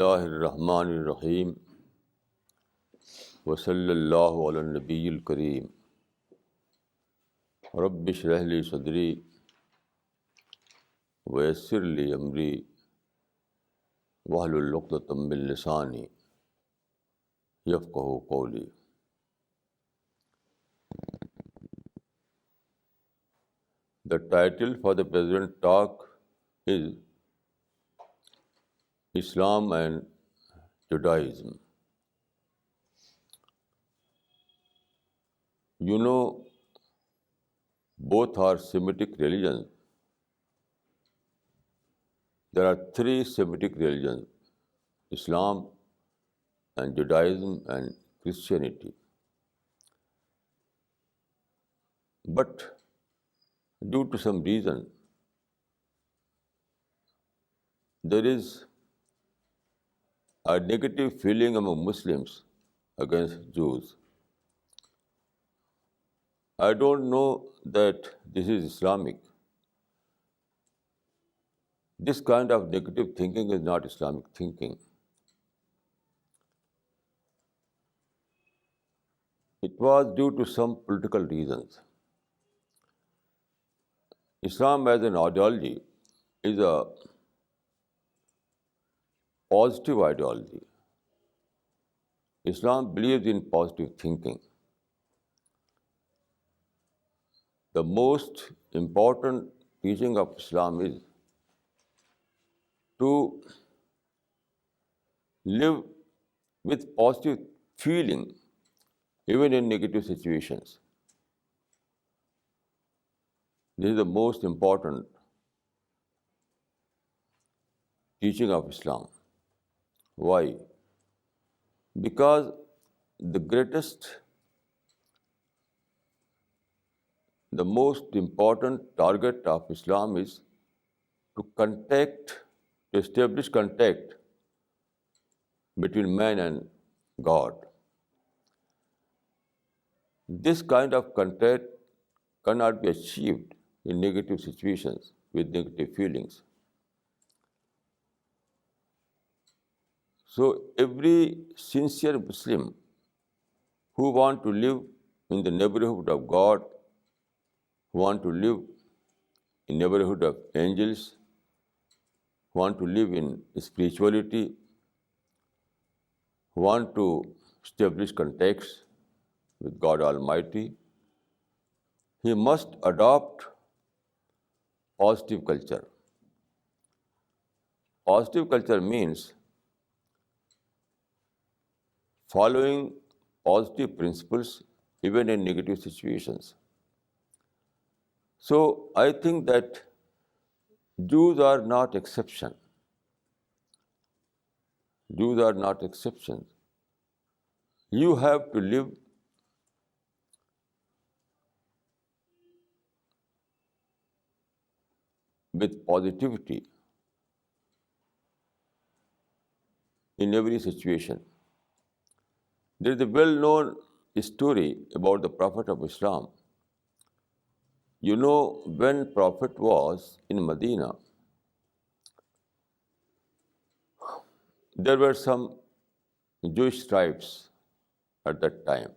बिस्मिल्लाहिर्रहमानिर्रहीम वसल्लल्लाहु अला नबील करीम रब्बि इश्रह ली सदरी वयस्सिर ली अमरी वहलुल उक़दतम मिन लिसानी यफ़क़हू क़ौली। The title for the present talk is Islam and Judaism. You know, both are Semitic religions. There are three Semitic religions: Islam and Judaism and Christianity. But due to some reason, there is a negative feeling among Muslims against Jews. I don't know that this is Islamic. This kind of negative thinking is not Islamic thinking. It was due to some political reasons. Islam as an ideology is a positive ideology. Islam believes in positive thinking. The most important teaching of Islam is to live with positive feeling even in negative situations. This is the most important teaching of Islam. Why? Because the most important target of Islam is to establish contact between man and God. This kind of contact cannot be achieved in negative situations with negative feelings. So every sincere Muslim who want to live in the neighborhood of God, who want to live in neighborhood of angels, who want to live in spirituality, who want to establish contacts with God Almighty, he must adopt positive culture. Positive culture means following positive principles even in negative situations. So I think that Jews are not exception. Jews are not exceptions. You have to live with positivity in every situation. There is a well-known story about the Prophet of Islam. You know, when Prophet was in Medina, there were some Jewish tribes at that time.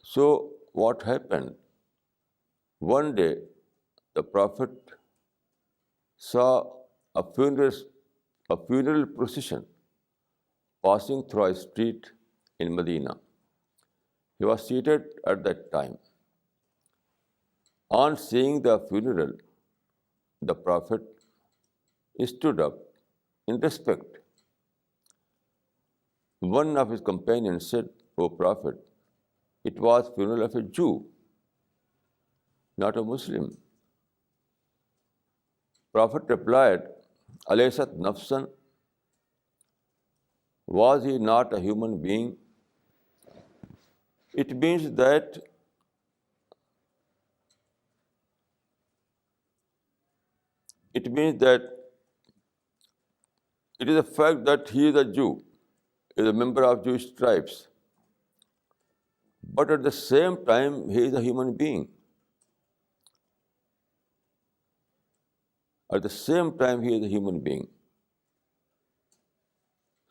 So what happened? One day, the Prophet saw a funeral procession passing through a street in Medina. He was seated at that time. On seeing the funeral, the Prophet stood up in respect. One of his companions said, "O Prophet, it was funeral of a Jew, not a Muslim." Prophet replied, "Alaysat nafsan?" Was he not a human being? It means that it is a fact that he is a Jew, is a member of Jewish tribes, but at the same time he is a human being. At the same time he is a human being.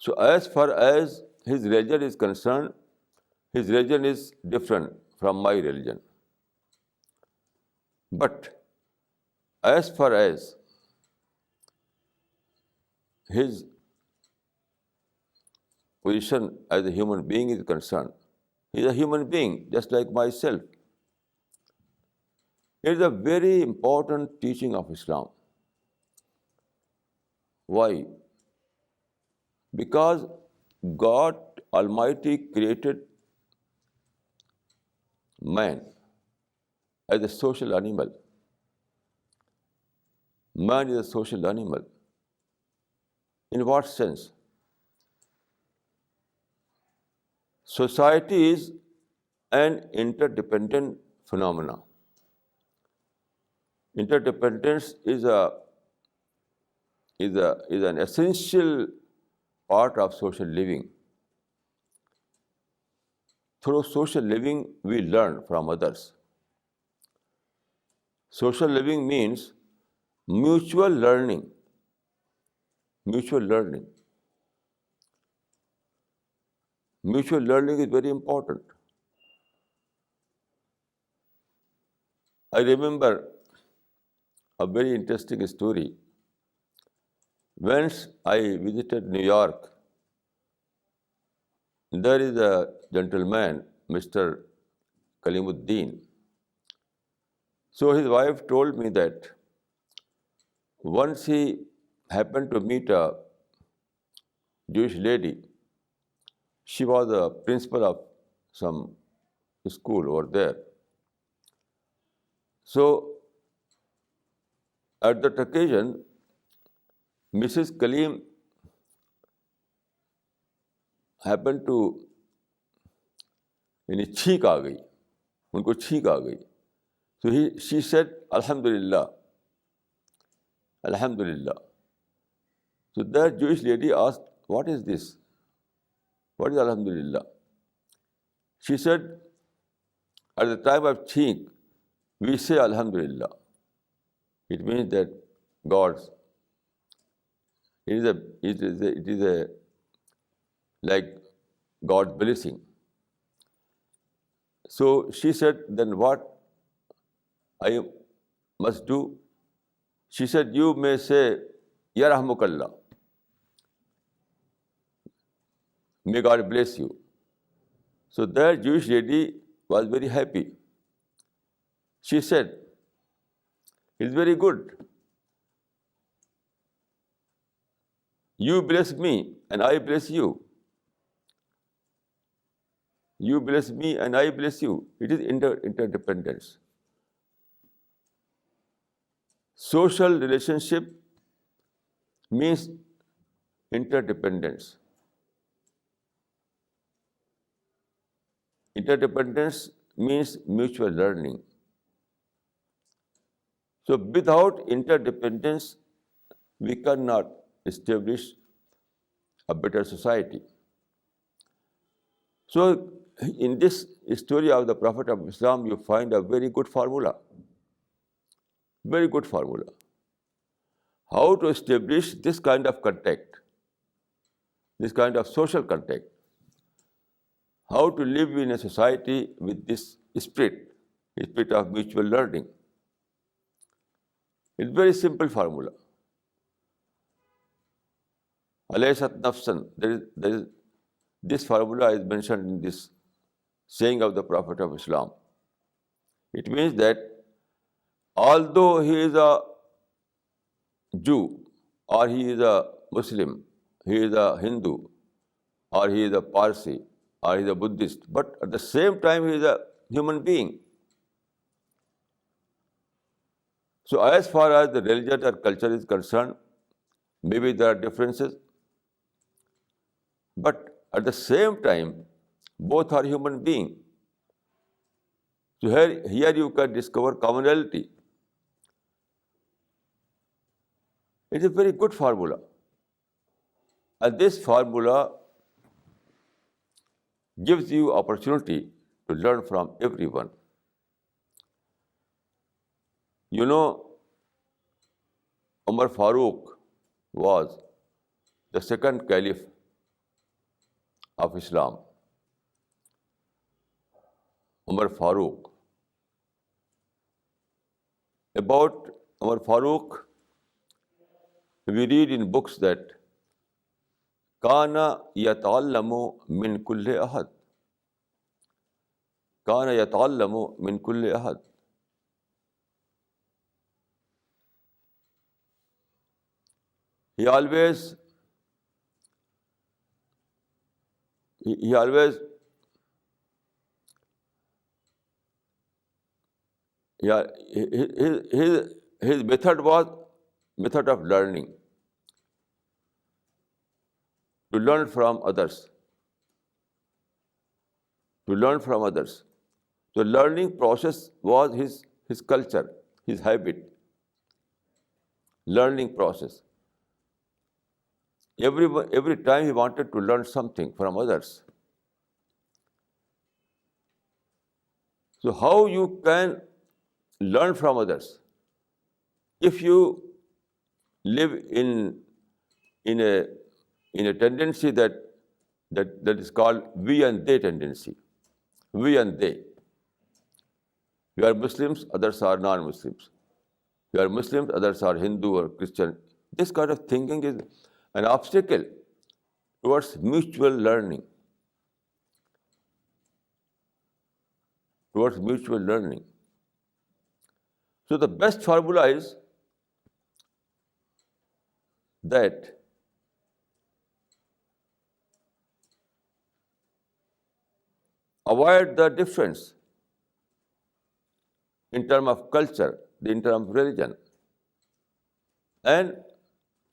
So as far as his religion is concerned, his religion is different from my religion. But as far as his position as a human being is concerned, he is a human being just like myself. It is a very important teaching of Islam. Why? Because God Almighty created man as a social animal. Man is a social animal. In what sense? Society is an interdependent phenomena. Interdependence is an essential part of social living. Through social living, we learn from others. Social living means mutual learning. Mutual learning. Mutual learning is very important. I remember a very interesting story. Once I visited New York, there is a gentleman, Mr. Kalimuddin. So his wife told me that once he happened to meet a Jewish lady. She was a principal of some school over there. So at that occasion, Mrs. Kaleem happened to यानी छींक आ गई, उनको छींक आ गई. So she said, Alhamdulillah, Alhamdulillah. So that Jewish lady asked, what is this? What is Alhamdulillah? She said, at the time of cheek, we say Alhamdulillah. It means that God's, it is a like God's blessing. So she said, then what I must do? She said, you may say, Yarahmukallah. May God bless you. So that Jewish lady was very happy. She said, it's very good. You bless me and I bless you. You bless me and I bless you. It is interdependence. Social relationship means interdependence. Interdependence means mutual learning. So without interdependence, we cannot establish a better society. So in this story of the Prophet of Islam, you find a very good formula. Very good formula. How to establish this kind of contact, this kind of social contact. How to live in a society with this spirit of mutual learning. It's a very simple formula. Alaysat nafsan. This formula is mentioned in this saying of the Prophet of Islam. It means that although he is a Jew, or he is a Muslim, he is a Hindu, or he is a Parsi, or he is a Buddhist, but at the same time he is a human being. So as far as the religion or culture is concerned, maybe there are differences, but at the same time, both are human beings. So here you can discover commonality. It is a very good formula. And this formula gives you opportunity to learn from everyone. You know, Umar Farooq was the second caliph of Islam, Umar Farooq. About Umar Farooq, we read in books that Kana yata'allamu min kulli ahad. Kana yata'allamu min kulli ahad. He always he always yeah, his method was method of learning, to learn from others, to learn from others. The learning process was his culture, his habit, learning process. Every time he wanted to learn something from others. So how you can learn from others? If you live in a tendency that is called we and they tendency. We and they. You are Muslims, others are non-Muslims. You are Muslims, others are Hindu or Christian. This kind of thinking is an obstacle towards mutual learning. Towards mutual learning. So the best formula is that avoid the difference in terms of culture, in terms of religion, and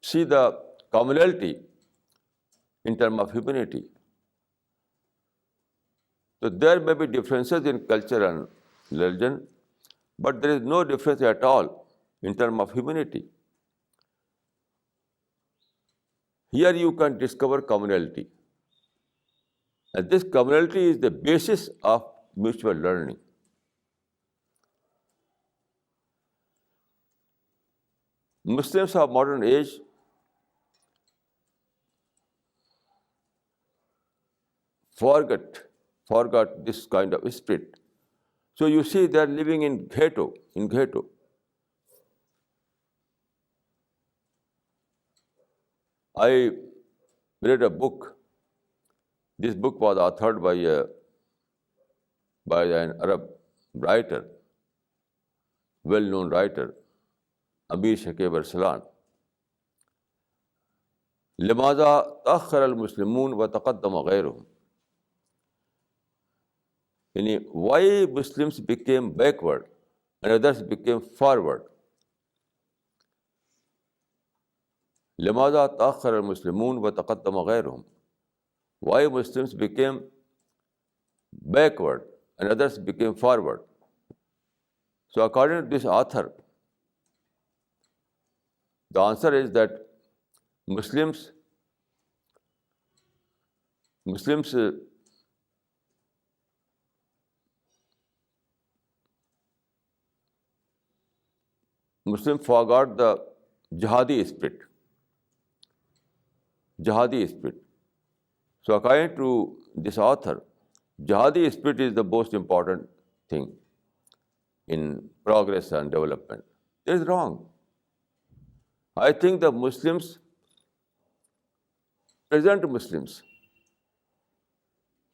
see the commonality in terms of humanity. So there may be differences in culture and religion, but there is no difference at all in terms of humanity. Here you can discover commonality. And this commonality is the basis of mutual learning. Muslims of modern age forgot this kind of spirit. So you see they are living in ghetto. I read a book. This book was authored by an Arab writer, well-known writer, Amir Shakib Arsalan. لماذا تأخر المسلمون وتقدم غيرهم? Yani, why Muslims became backward and others became forward? لماذا تأخر المسلمون وتقدم غيرهم? Why Muslims became backward and others became forward? So according to this author, the answer is that Muslims forgot the jihadi spirit. So according to this author, jihadi spirit is the most important thing in progress and development. It is wrong. I think the present Muslims,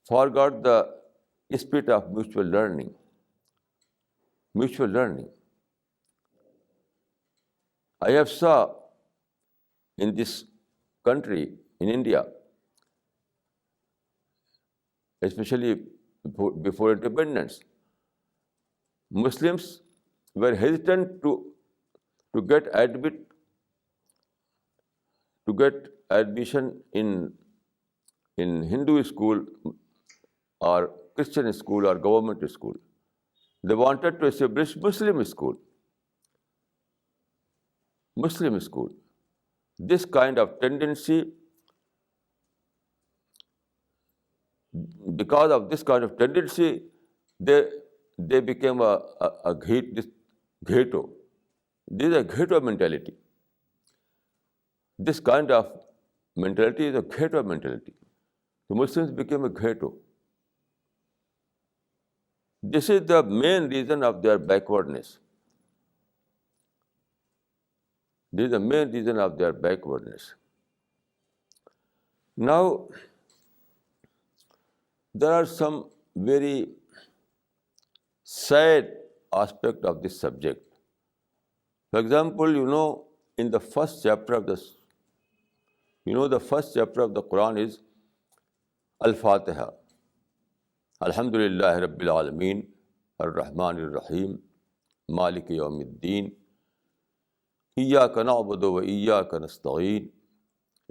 forgot the spirit of mutual learning. I have saw in this country, in India, especially before independence, Muslims were hesitant to get admission in Hindu school or Christian school or government school. They wanted to establish Muslim school. This kind of tendency, because of this kind of tendency, they became a ghetto. This is a ghetto mentality. This kind of mentality is a ghetto mentality. The Muslims became a ghetto. This is the main reason of their backwardness. This is the main reason of their backwardness. Now, there are some very sad aspect of this subject. For example, in the first chapter of the Quran is Al-Fatiha. Alhamdulillahi Rabbil Alameen, Ar-Rahman Ar-Rahim, Maliki Yawmiddin, Iyyaka na'budu wa iyyaka nasta'een,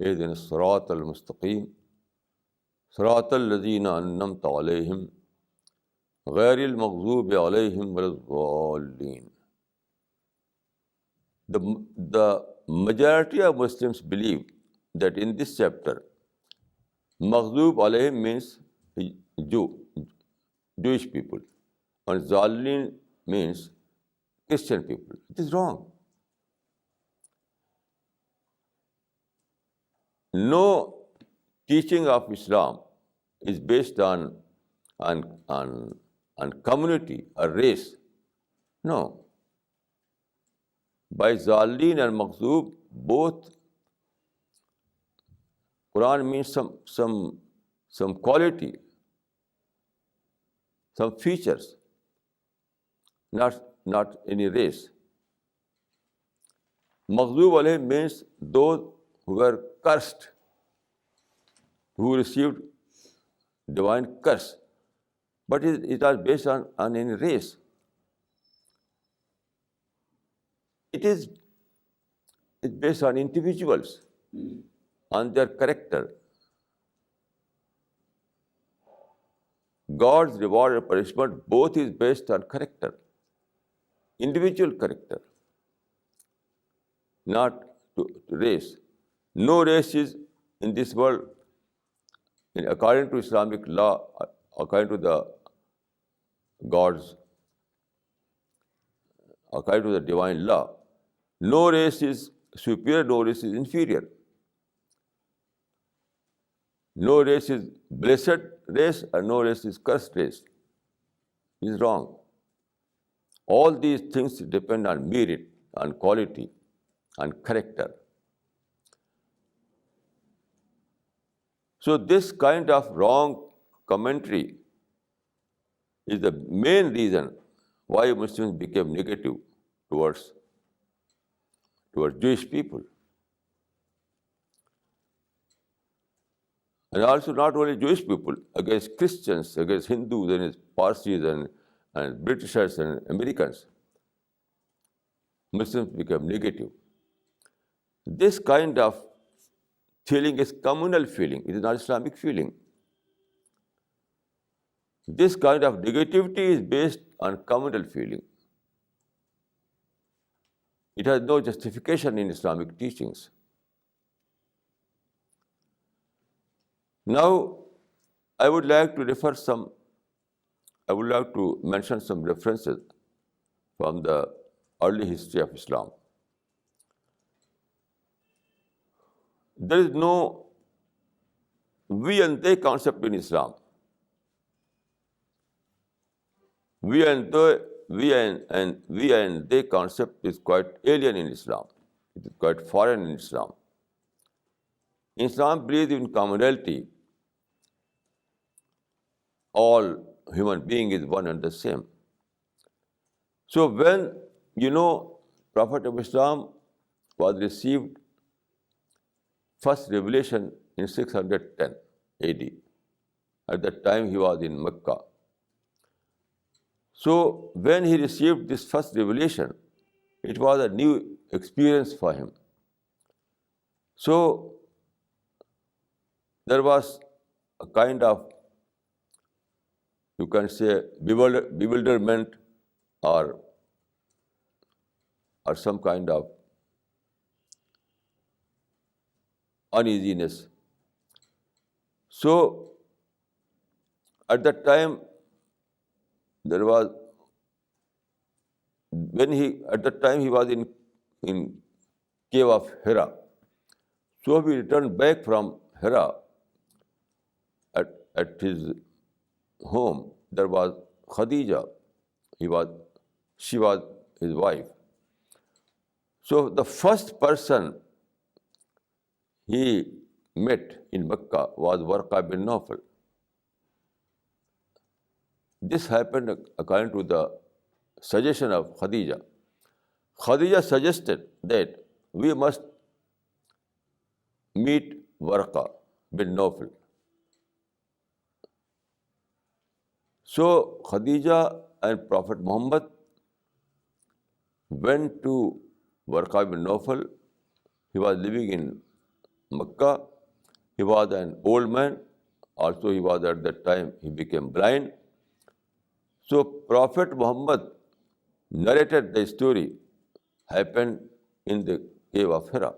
Ihdinas siratal mustaqim, Siratal ladzina an'amta alayhim, Ghayril maghdubi alayhim waladdallin. The majority of Muslims believe that in this chapter, Maghdub alayhim means Jewish people, and Zalin means Christian people. It is wrong. No teaching of Islam is based on community or race. No. By Zalin and Maghdub, both Quran means some quality, some features, not any race. Maghdub alayhim means those who were cursed, who received divine curse. But it was based on any race. It's based on individuals, on their character. God's reward and punishment both is based on character, individual character, not to race. No race is in this world, according to Islamic law, according to the according to the divine law, no race is superior, no race is inferior. No race is blessed race and no race is cursed race. This is wrong. All these things depend on merit, on quality, on character. So this kind of wrong commentary is the main reason why Muslims became negative towards Jewish people. And also not only Jewish people, against Christians, against Hindus, and Parsis and Britishers and Americans. Muslims become negative. This kind of feeling is communal feeling. It is not Islamic feeling. This kind of negativity is based on communal feeling. It has no justification in Islamic teachings. Now, I would like to mention some references from the early history of Islam. There is no we and they concept in Islam. We and they concept is quite alien in Islam. It is quite foreign in Islam. Islam believes in commonality. All human being is one and the same. So when, Prophet of Islam was received first revelation in 610 AD. At that time he was in Mecca. So when he received this first revelation, it was a new experience for him. So there was a kind of, you can say, bewilderment or some kind of uneasiness. So at that time, he was in cave of Hira. So he returned back from Hira, at his home there was Khadija. She was his wife. So the first person he met in Mecca was Warqa bin Nawfal. This happened according to the suggestion of Khadija. Khadija suggested that we must meet Warqa bin Nawfal. So Khadija and Prophet Muhammad went to Warqa bin Nawfal. He was living in Mecca. He was an old man. Also, he was at that time, he became blind. So Prophet Muhammad narrated the story happened in the cave of Hira.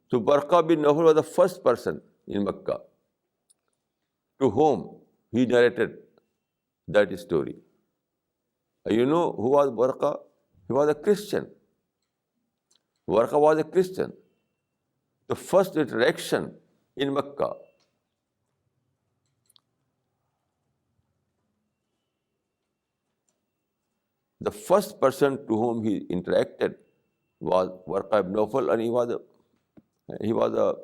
So Warqa bin Nawfal was the first person in Mecca to whom he narrated that story. You know who was Warqa? He was a Christian. Warqa was a Christian. The first interaction in Mecca. The first person to whom he interacted was Warqa ibn Nawfal, and he was a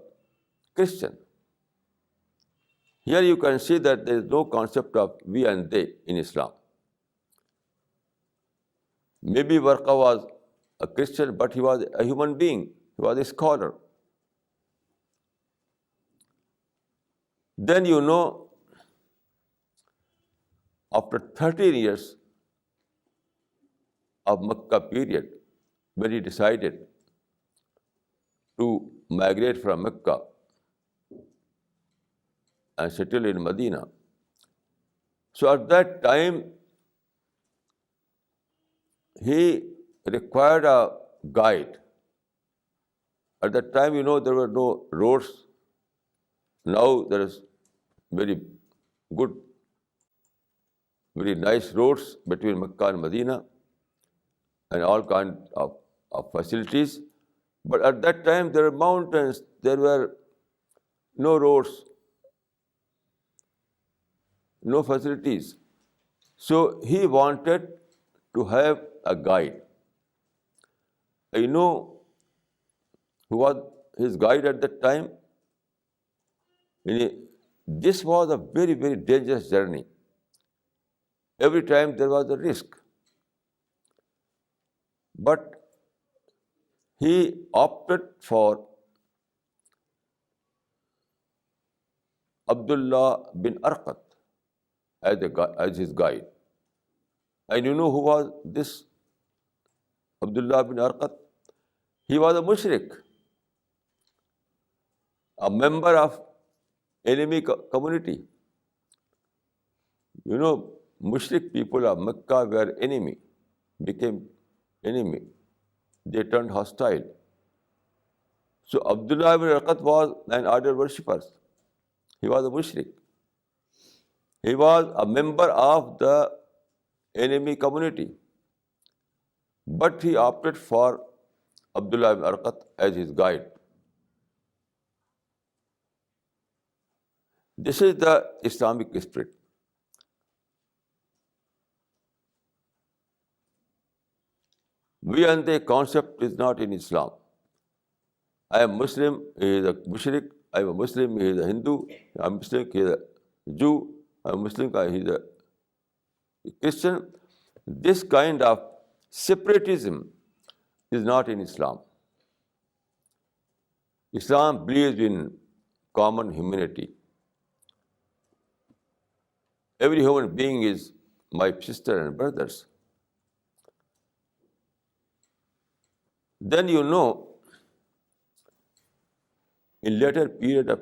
Christian. Here you can see that there is no concept of we and they in Islam. Maybe Warqa was a Christian, but he was a human being. He was a scholar. Then you know, after 13 years of Makkah period, when he decided to migrate from Mecca and settle in Medina. So at that time, he required a guide. At that time, you know, there were no roads. Now there is very good, very nice roads between Mecca and Medina and all kinds of facilities. But at that time, there were mountains, there were no roads, no facilities. So he wanted to have a guide. You know who was his guide at that time? This was a very, very dangerous journey. Every time there was a risk. But he opted for Abdullah bin Arqat as his guide. And you know who was this Abdullah bin Arqat? He was a mushrik, a member of enemy community. You know, mushrik people of Mecca were became enemy. They turned hostile. So Abdullah bin Arqat was an idol worshipper. He was a mushrik. He was a member of the enemy community. But he opted for Abdullah bin Arqat as his guide. This is the Islamic spirit. We and they concept is not in Islam. I am Muslim, he is a mushrik. I am a Muslim, he is a Hindu. I am Muslim, he is a Jew. I am Muslim, he is a Christian. This kind of separatism is not in Islam. Islam believes in common humanity. Every human being is my sister and brothers. Then you know, in later period of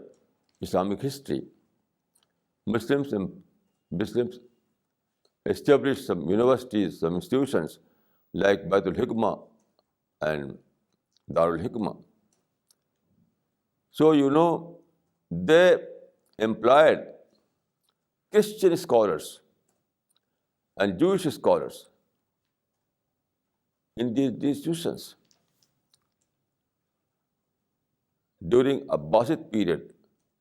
Islamic history, Muslims established some universities, some institutions like Baitul Hikmah and Darul Hikmah. So you know, they employed Christian scholars and Jewish scholars in these institutions. During Abbasid period,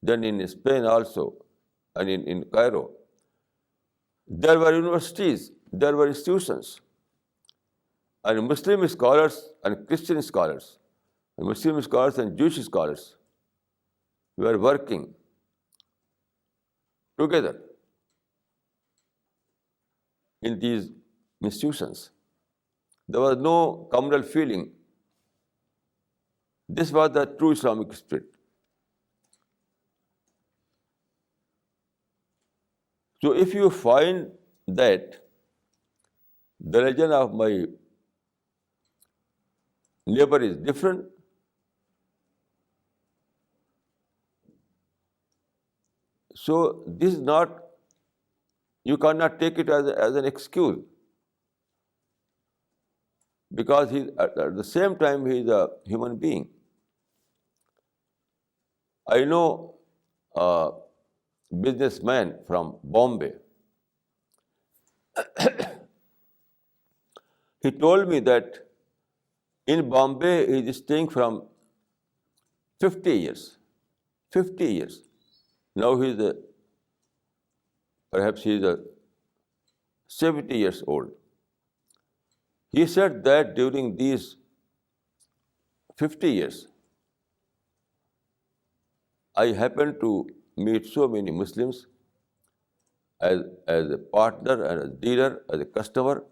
then in Spain also, and in Cairo, there were universities, there were institutions, and Muslim scholars and Christian scholars, and Muslim scholars and Jewish scholars were working together in these institutions. There was no communal feeling. This was the true Islamic spirit. So if you find that the religion of my neighbor is different, so this is not, you cannot take it as an excuse, because at the same time he is a human being. I know a businessman from Bombay. He told me that in Bombay he is staying from 50 years. 50 years. Now perhaps he is 70 years old. He said that during these 50 years, I happened to meet so many Muslims as a partner, as a dealer, as a customer,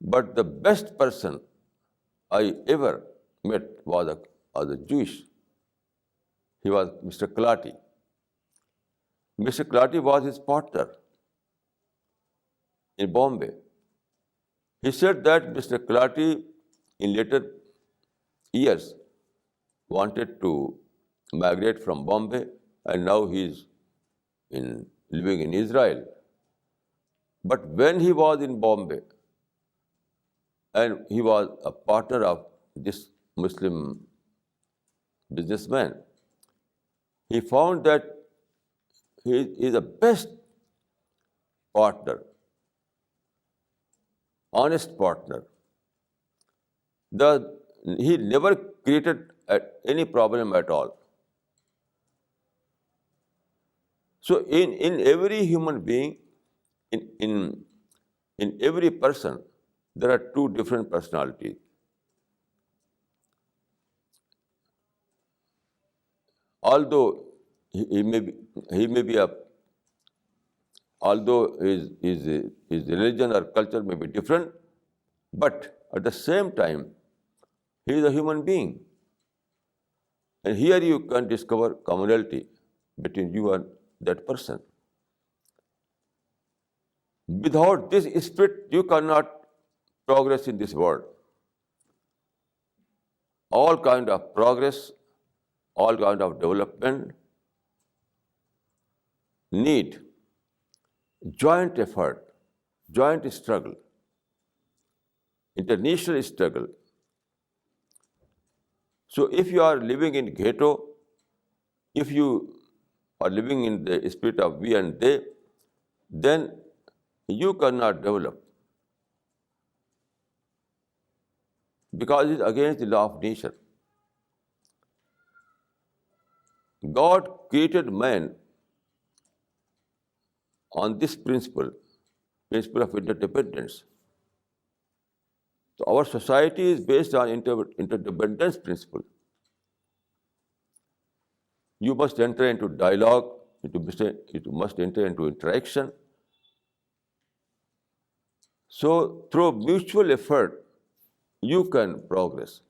but the best person I ever met was a Jewish. He was Mr. Kalati. Mr. Kalati was his partner in Bombay. He said that Mr. Kalati in later years wanted to migrate from Bombay, and now he is living in Israel. But when he was in Bombay and he was a partner of this Muslim businessman, he found that he is the best partner, honest partner. He never created any problem at all. So in every human being, in every person, there are two different personalities. Although he may be although his religion or culture may be different, but at the same time, he is a human being. And here you can discover commonality between you and that person. Without this spirit, you cannot progress in this world. All kind of progress, all kind of development need joint effort, joint struggle, international struggle. So if you are living in ghetto, if you are living in the spirit of we and they, then you cannot develop, because it's against the law of nature. God created man on this principle of interdependence. So our society is based on interdependence principle. You must enter into dialogue, you must enter into interaction. So through mutual effort, you can progress.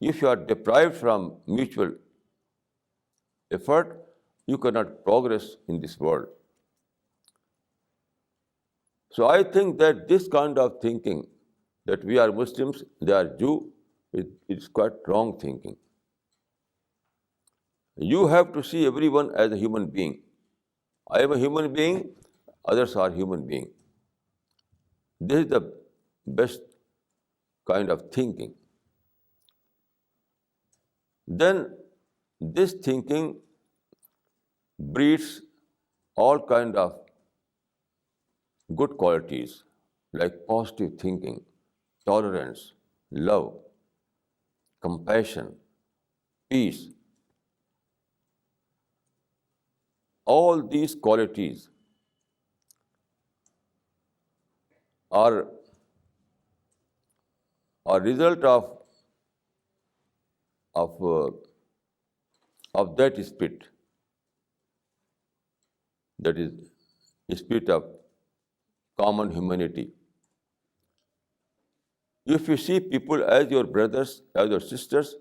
If you are deprived from mutual effort, you cannot progress in this world. So I think that this kind of thinking, that we are Muslims, they are Jew, it's quite wrong thinking. You have to see everyone as a human being. I am a human being, others are human beings. This is the best kind of thinking. Then this thinking breeds all kind of good qualities like positive thinking, tolerance, love, compassion, peace. all these qualities are a result of, uh, of that spirit, that is, spirit of common humanity. If you see people as your brothers, as your sisters,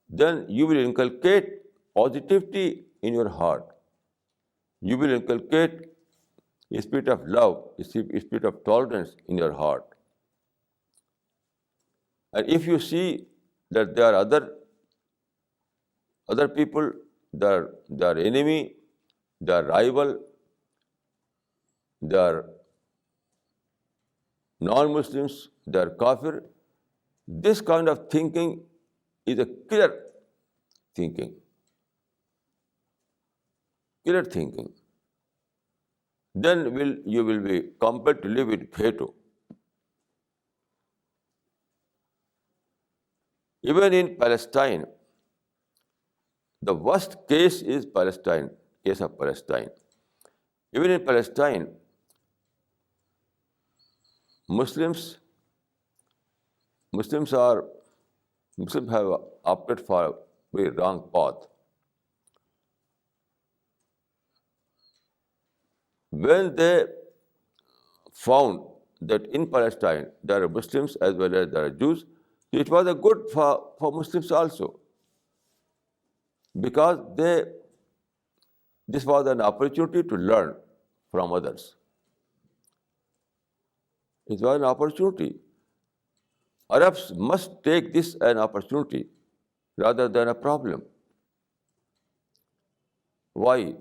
then you will inculcate positivity in your heart. You will inculcate a spirit of love, a spirit of tolerance in your heart. And if you see that there are other people, they are enemy, they are rival, they are non-Muslims, they are kafir, this kind of thinking is a killer thinking. Killer thinking. Then you will be compelled to live with hate. Even in Palestine, the worst case is Palestine, case of Palestine. Even in Palestine, Muslims have opted for a very wrong path. When they found that in Palestine there are Muslims as well as there are Jews, it was a good for Muslims also, because this was an opportunity to learn from others. It was an opportunity. Arabs must take this as an opportunity rather than a problem. Why?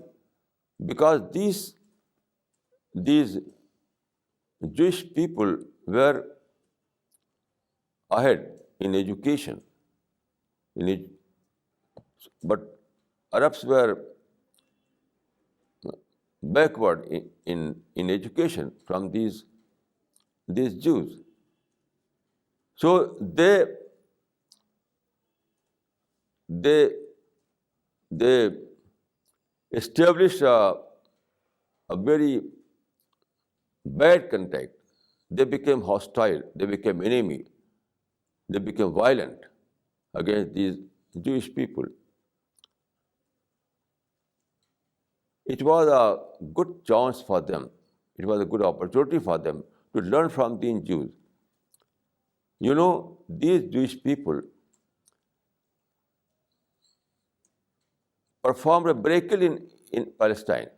Because these Jewish people were ahead in education, but Arabs were backward in education from these Jews. So they established a very bad contact. They became hostile, they became enemy, they became violent against these Jewish people. It was a good chance for them. It was a good opportunity for them to learn from these Jews. You know, these Jewish people performed a miracle in Palestine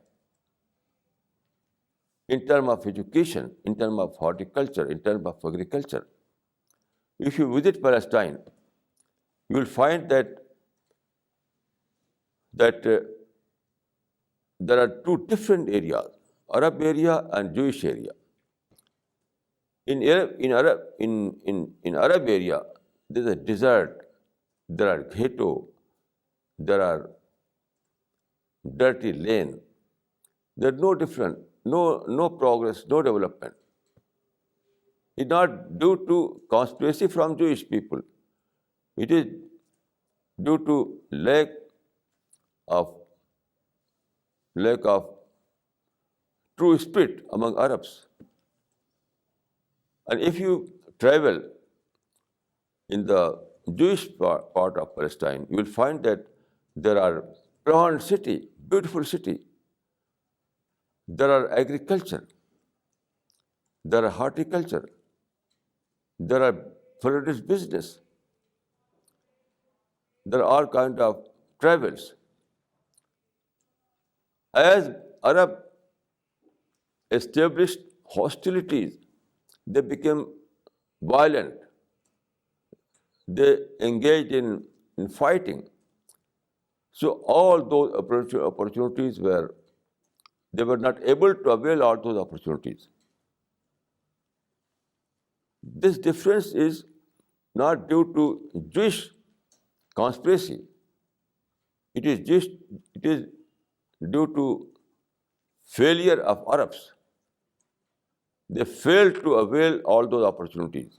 in terms of education, in terms of horticulture, in terms of agriculture. If you visit Palestine, you will find that there are two different areas, Arab area and Jewish area. In Arab area, there is a desert, there are ghetto, there are dirty lane. There is no different, no progress, no development. It's not due to conspiracy from Jewish people. It is due to lack of true spirit among Arabs. And if you travel in the Jewish part of Palestine, you will find that there are planned city, beautiful city. There are agriculture, there are horticulture, there are florist business, there are all kinds of travels. As Arab established hostilities, they became violent. They engaged in fighting. So all those opportunities they were not able to avail all those opportunities. This difference is not due to Jewish conspiracy. It is due to failure of Arabs. They failed to avail all those opportunities.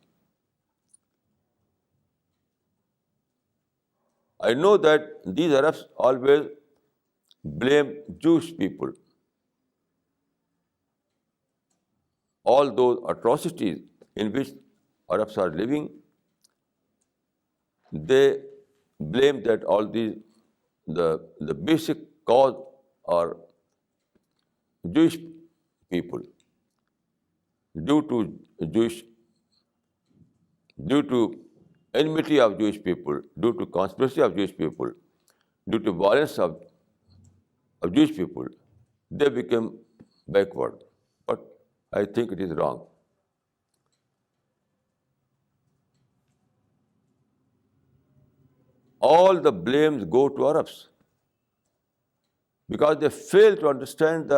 I know that these Arabs always blame Jewish people. All those atrocities in which Arabs are living, they blame that all the basic cause are Jewish people, due to Jewish, due to enmity of Jewish people, due to conspiracy of Jewish people, due to violence of Jewish people, they became backward. But I think it is wrong. All the blames go to Arabs because they fail to understand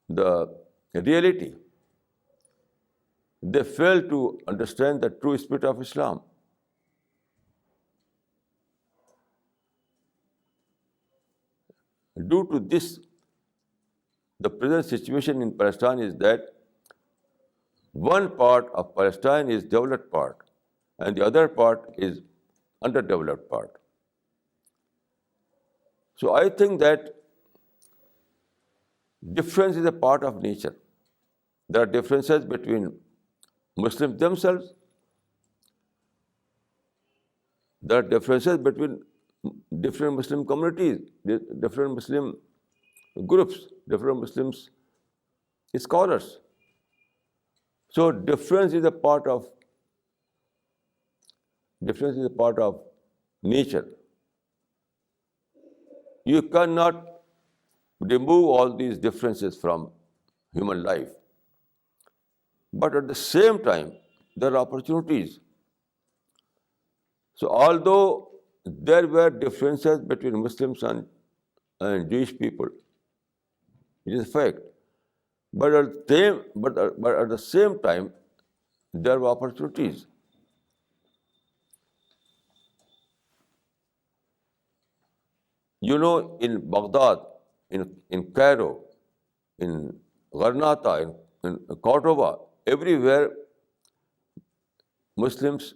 the reality. They fail to understand the true spirit of Islam. Due to this, the present situation in Palestine is that one part of Palestine is developed part and the other part is underdeveloped part. So I think that difference is a part of nature. There are differences between Muslims themselves. There are differences between different Muslim communities, different Muslim groups, different Muslim scholars. So difference is a part of nature. You cannot remove all these differences from human life. But at the same time, there are opportunities. So although there were differences between Muslims and Jewish people, it is a fact. But at the same time, there were opportunities. You know, in Baghdad, in Cairo, in Gharnata, in Cordoba, everywhere Muslims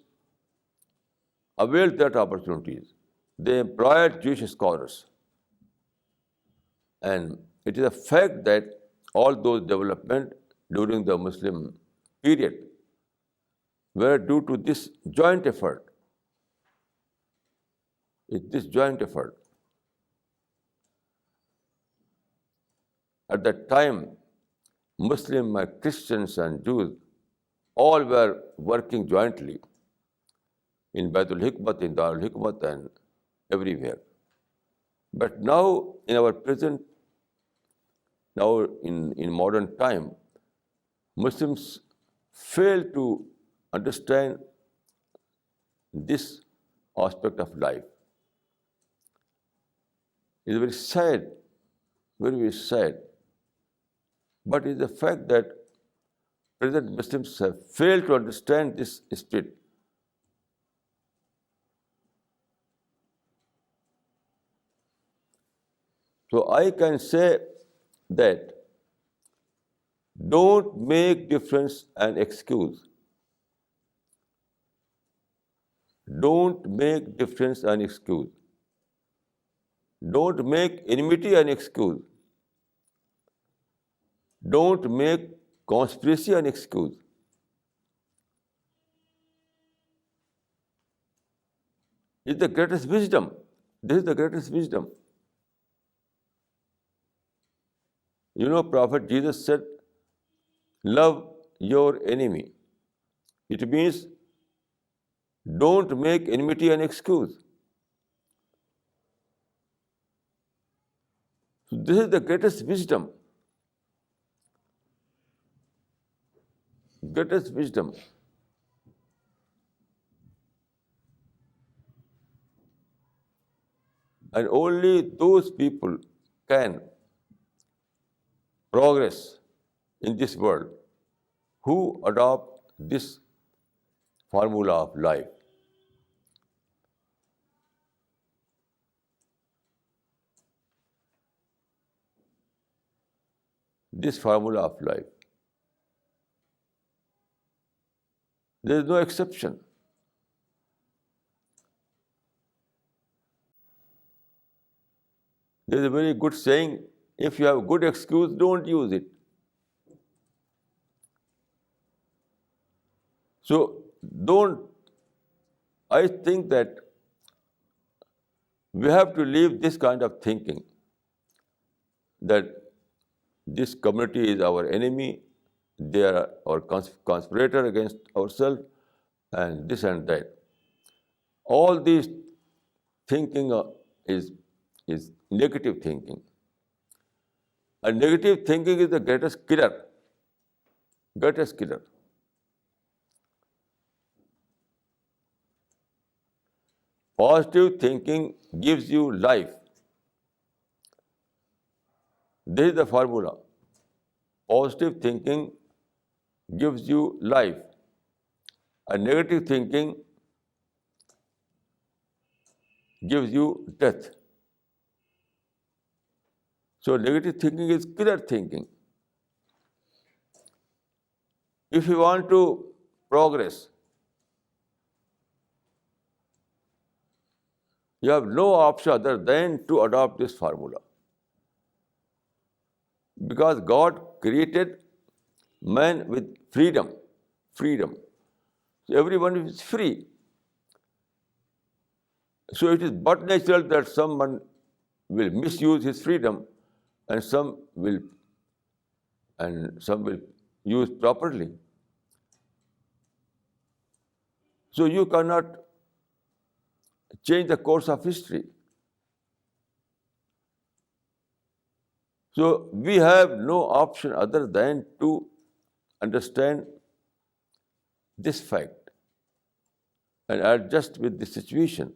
availed that opportunities. They employed Jewish scholars. And it is a fact that all those developments during the Muslim period were due to this joint effort. This joint effort. At that time, Muslim, Christians and Jews all were working jointly in Baitul Hikmat, in Darul Hikmat and everywhere. But now in modern time, Muslims fail to understand this aspect of life. It's very sad, very, very sad. But it's the fact that present Muslims have failed to understand this spirit. So I can say that don't make difference an excuse. Don't make difference an excuse. Don't make enmity an excuse. Don't make conspiracy an excuse. It's the greatest wisdom. This is the greatest wisdom. You know, Prophet Jesus said, love your enemy. It means don't make enmity an excuse. So this is the greatest wisdom. Greatest wisdom. And only those people can progress in this world who adopt this formula of life. This formula of life. There is no exception. There is a very good saying, if you have a good excuse, don't use it. So I think that we have to leave this kind of thinking that this community is our enemy, they are our conspirator against ourselves, and this and that. All these thinking is negative thinking. And negative thinking is the greatest killer. Greatest killer. Positive thinking gives you life. This is the formula. Positive thinking gives you life. And negative thinking gives you death. So negative thinking is killer thinking. If you want to progress, you have no option other than to adopt this formula. Because God created man with freedom. Freedom. So everyone is free. So it is but natural that someone will misuse his freedom and some will use properly. So you cannot change the course of history. So we have no option other than to understand this fact and adjust with the situation.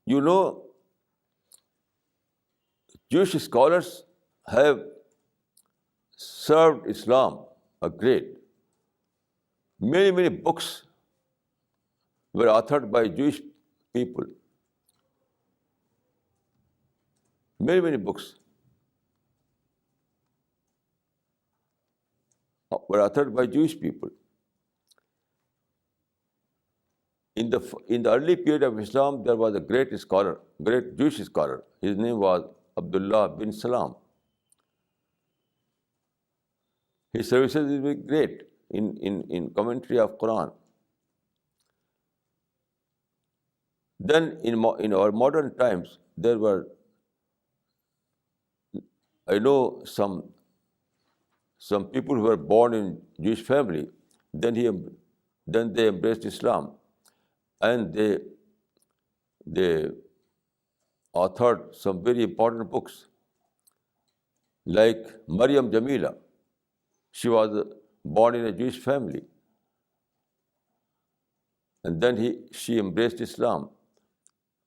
You know, Jewish scholars have served Islam a great. Many books were authored by Jewish people. Many books were authored by Jewish people. In the early period of Islam, there was a great scholar, great Jewish scholar. His name was Abdullah bin Salam. His services is very great in commentary of Quran. Then in our modern times, there were, I know some people who were born in Jewish family, then they embraced Islam, and they authored some very important books, like Maryam Jamila. She was born in a Jewish family, and then she embraced Islam,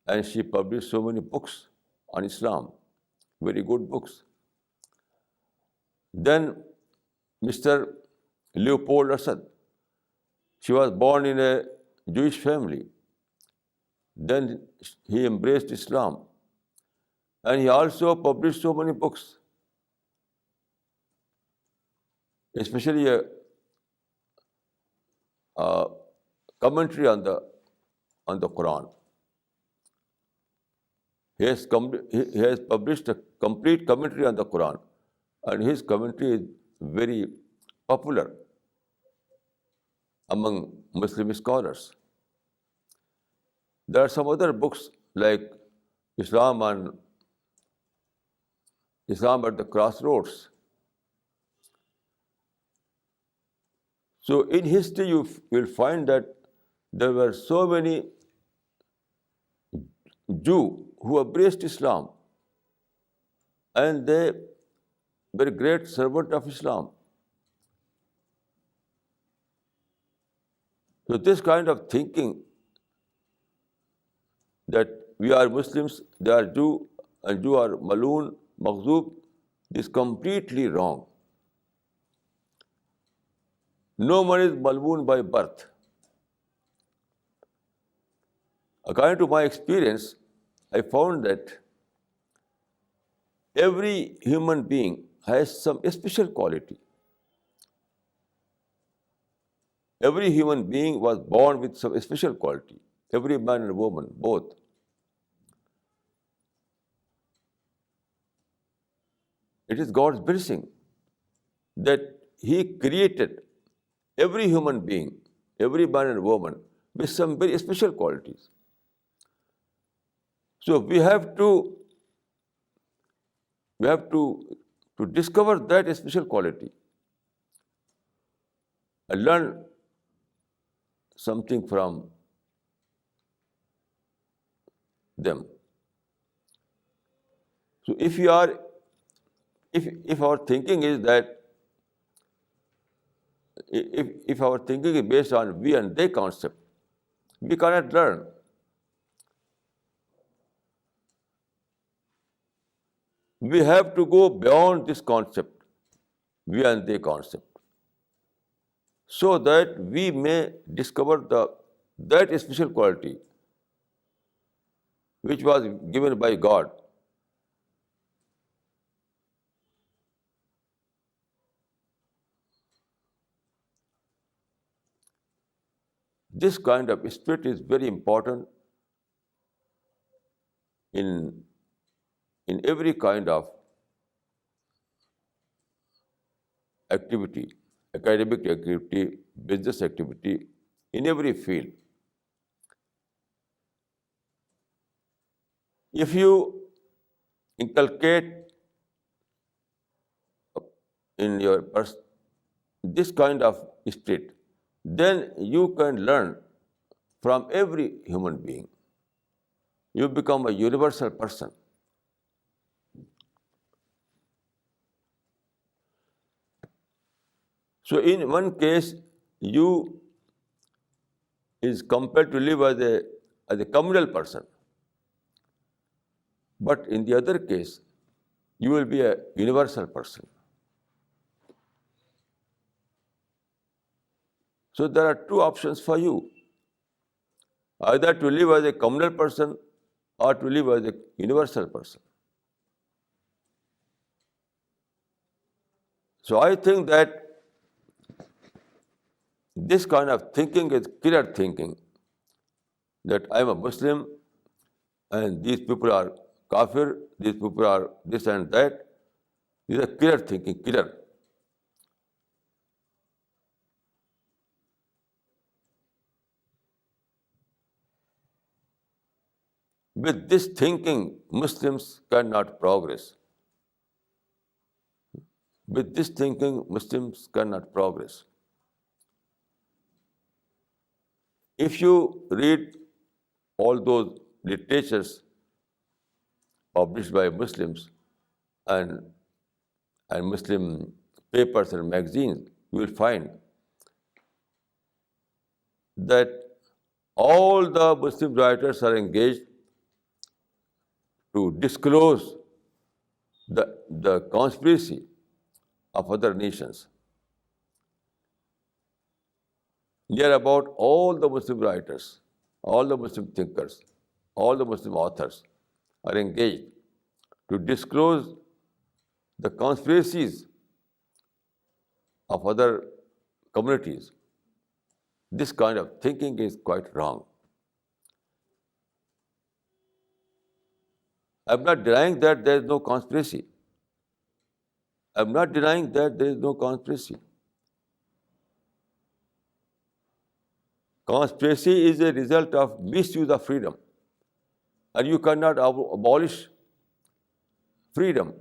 and she published so many books on Islam, very good books. Then Mr. Leopold Asad, she was born in a Jewish family. Then he embraced Islam, and he also published so many books, especially a commentary on the Quran. He has published a complete commentary on the Quran, and his commentary is very popular among Muslim scholars. There are some other books like Islam at the Crossroads. So in history, you will find that there were so many Jews who embraced Islam, and they were great servant of Islam. So this kind of thinking that we are Muslims, they are Jew, and Jew are Maloon, Maghzoob, is completely wrong. No one is Malvoon by birth. According to my experience, I found that every human being has some special quality. every human being was born with some special quality. Every man and woman, both. It is God's blessing that He created every human being, every man and woman, with some very special qualities. So we have to discover that special quality and learn something from them. So if our thinking is that if our thinking is based on we and they concept, we cannot learn. We have to go beyond this concept, we and they concept, so that we may discover that special quality which was given by God. This kind of spirit is very important in every kind of activity, academic activity, business activity, in every field. If you inculcate in your this kind of spirit, then you can learn from every human being. You become a universal person. So in one case, you is compelled to live as a communal person. But in the other case, you will be a universal person. So there are two options for you: either to live as a communal person or to live as a universal person. So I think that this kind of thinking is clear thinking, that I am a Muslim and these people are kafir, these people are this and that. These are clear thinking, clear. With this thinking, Muslims cannot progress. With this thinking, Muslims cannot progress. If you read all those literatures published by Muslims and Muslim papers and magazines, you will find that all the Muslim writers are engaged to disclose the conspiracy of other nations. Near about all the Muslim writers, all the Muslim thinkers, all the Muslim authors are engaged to disclose the conspiracies of other communities. This kind of thinking is quite wrong. I'm not denying that there is no conspiracy. I'm not denying that there is no conspiracy. Conspiracy is a result of misuse of freedom, and you cannot abolish freedom.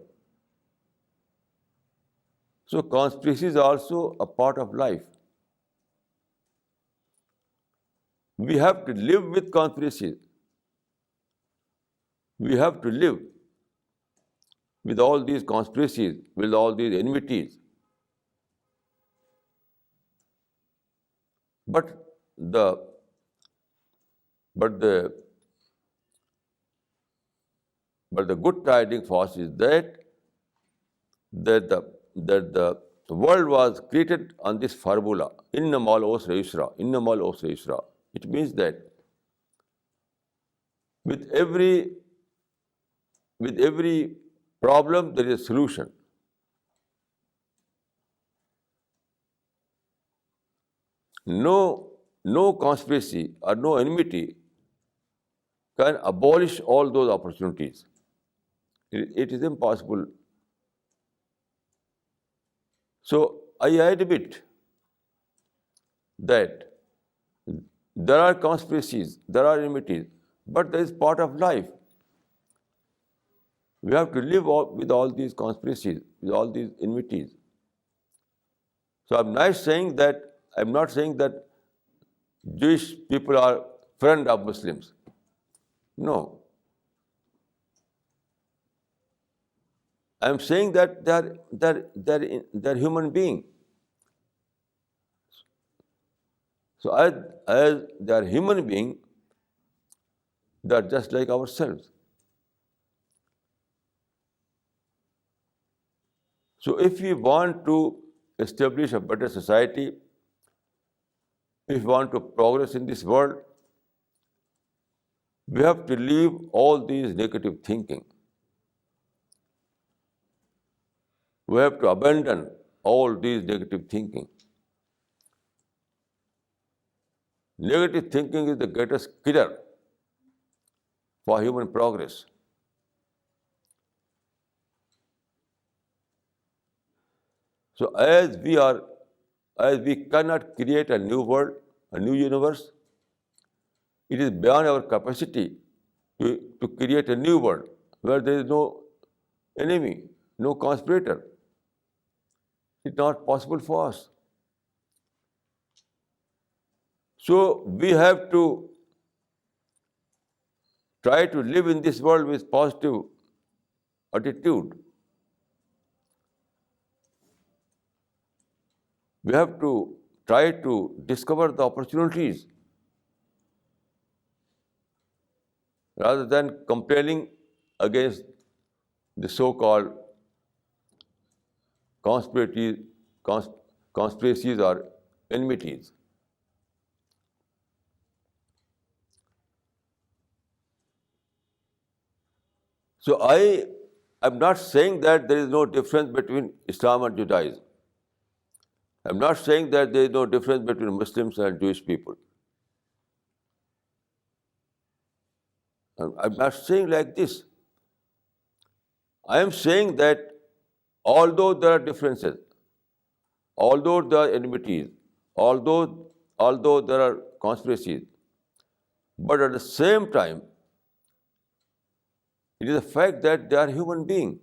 So conspiracy is also a part of life. We have to live with conspiracies. We have to live with all these conspiracies, with all these enmities. But the good tidings for us is that the world was created on this formula, innamal usra yusra, innamal usra yusra. It means that with every problem there is a solution. no conspiracy or no enmity can abolish all those opportunities. It is impossible. So I admit that there are conspiracies, there are enmities, but that is part of life. We have to live with all these conspiracies, with all these enmities. So I'm not saying that Jewish people are friend of Muslims. No. I'm saying that they're human being. So as they are human being, they are just like ourselves. So if we want to establish a better society, if we want to progress in this world, we have to leave all these negative thinking. We have to abandon all these negative thinking. Negative thinking is the greatest killer for human progress. So as we cannot create a new world, a new universe, it is beyond our capacity to create a new world where there is no enemy, no conspirator. It's not possible for us. So we have to try to live in this world with positive attitude. We have to try to discover the opportunities rather than complaining against the so-called conspiracies or enmities. So I am not saying that there is no difference between Islam and Judaism. I'm not saying that there is no difference between Muslims and Jewish people. I'm not saying like this. I am saying that although there are differences, although there are enmities, although there are conspiracies, but at the same time, it is a fact that they are human beings.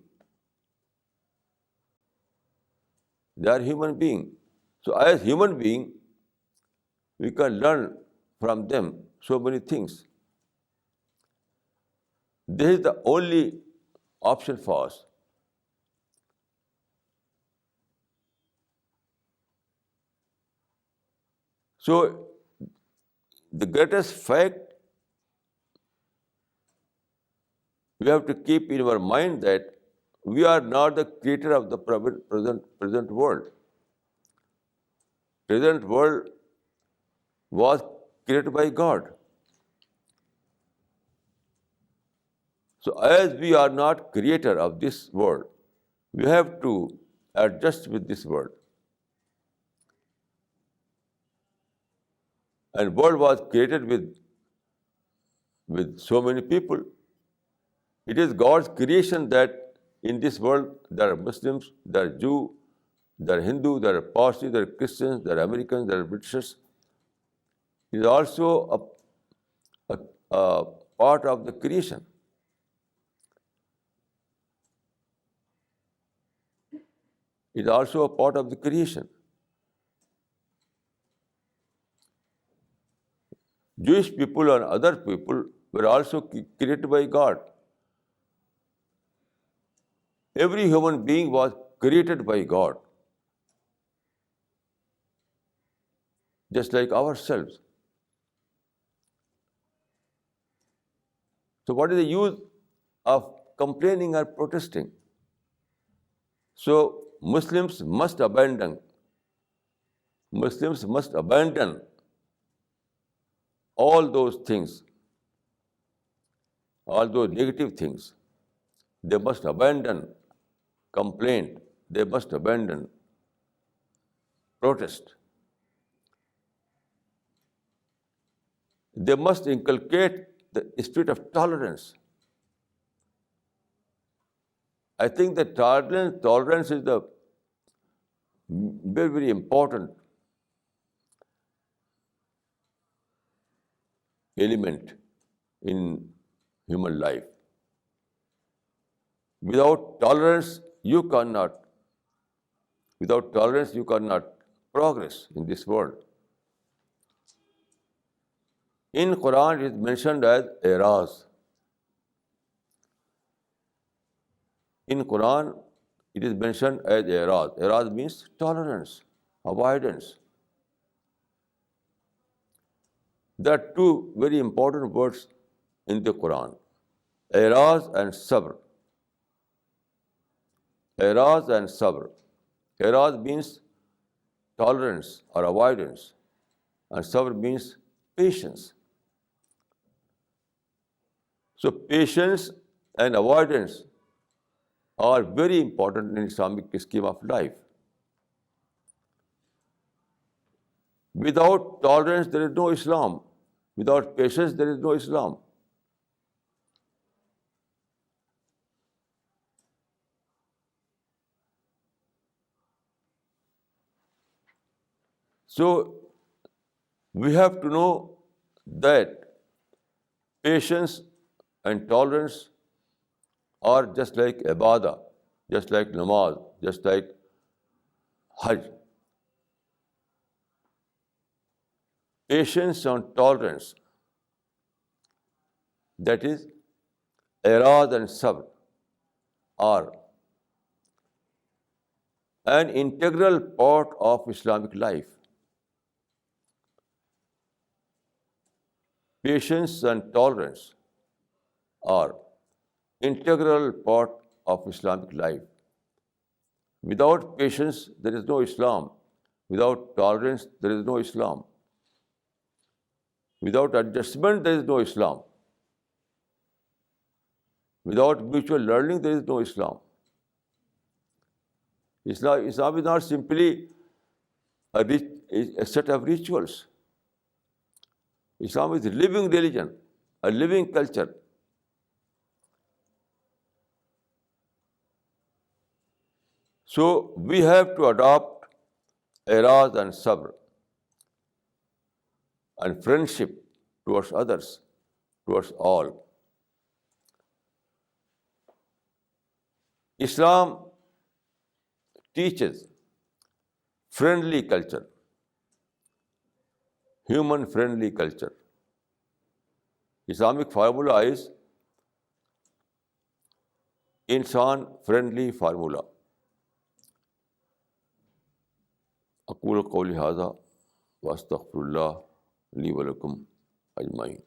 They are human beings. So as human beings, we can learn from them so many things. This is the only option for us. So the greatest fact we have to keep in our mind that we are not the creator of the present world. Present world was created by God. So as we are not creator of this world, we have to adjust with this world. And world was created with so many people. It is God's creation that in this world there are Muslims, there are Jews, there are Hindus, there are Parsis, there are Christians, there are Americans, there are Britishers. It is also a part of the creation. It is also a part of the creation. Jewish people and other people were also created by God. Every human being was created by God, just like ourselves. So what is the use of complaining or protesting? So Muslims must abandon all those things, all those negative things. They must abandon complaint. They must abandon protest. they must inculcate the spirit of tolerance. I think that tolerance is the very, very important element in human life. Without tolerance, you cannot progress in this world. In Quran, it is mentioned as i'raz. In Quran, it is mentioned as i'raz. I'raz means tolerance, avoidance. There are two very important words in the Quran, i'raz and sabr. I'raz and sabr. I'raz means tolerance or avoidance, and sabr means patience. So patience and avoidance are very important in Islamic scheme of life. Without tolerance, there is no Islam. Without patience, there is no Islam. So we have to know that patience and tolerance are just like ibadah, just like namaz, just like hajj. Patience and tolerance, that is i'raz and sabr, are an integral part of Islamic life. Patience and tolerance are integral part of Islamic life. Without patience, there is no Islam. Without tolerance, there is no Islam. Without adjustment, there is no Islam. Without mutual learning, there is no Islam. Islam is not simply a set of rituals. Islam is a living religion, a living culture. So we have to adopt i'raz and sabr and friendship towards others, towards all. Islam teaches friendly culture, human-friendly culture. Islamic formula is insan-friendly formula. أقول قولي هذا وأستغفر الله لي ولكم أجمعين.